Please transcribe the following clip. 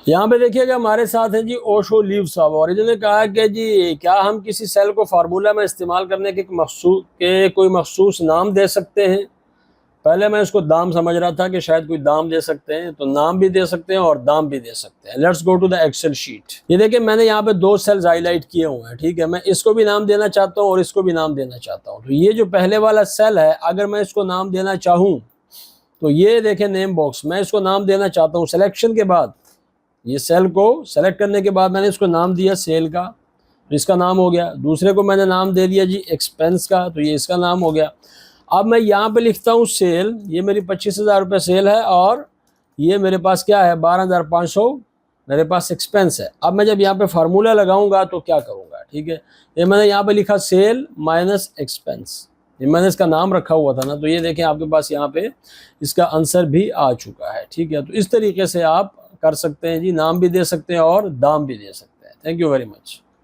यहाँ पे देखिएगा हमारे साथ है जी ओशो लीव साहब, और इन्होंने कहा कि जी क्या हम किसी सेल को फार्मूला में इस्तेमाल करने के कोई मखसूस नाम दे सकते हैं। पहले मैं इसको दाम समझ रहा था कि शायद कोई दाम दे सकते हैं, तो नाम भी दे सकते हैं और दाम भी दे सकते हैं। Let's go to the Excel sheet. ये देखिए मैंने यहाँ पे दो सेल्स हाईलाइट किए हुए हैं, ठीक है। मैं इसको भी नाम देना चाहता हूँ और इसको भी नाम देना चाहता हूँ। तो ये जो पहले वाला सेल है, अगर मैं इसको नाम देना चाहूँ तो ये देखें नेम बॉक्स, मैं इसको नाम देना चाहता हूँ। सिलेक्शन के बाद, ये सेल को सेलेक्ट करने के बाद मैंने इसको नाम दिया सेल का, तो इसका नाम हो गया। दूसरे को मैंने नाम दे दिया जी एक्सपेंस का, तो ये इसका नाम हो गया। अब मैं यहाँ पे लिखता हूँ सेल, ये मेरी 25,000 रुपये सेल है और ये मेरे पास क्या है 12,500 मेरे पास एक्सपेंस है। अब मैं जब यहाँ पे फार्मूला लगाऊंगा तो क्या करूँगा, ठीक है। ये मैंने यहाँ पे लिखा सेल माइनस एक्सपेंस, ये मैंने इसका नाम रखा हुआ था ना, तो ये देखें आपके पास यहाँ पे इसका आंसर भी आ चुका है, ठीक है। तो इस तरीके से आप कर सकते हैं जी, नाम भी दे सकते हैं और दाम भी दे सकते हैं। Thank you very much.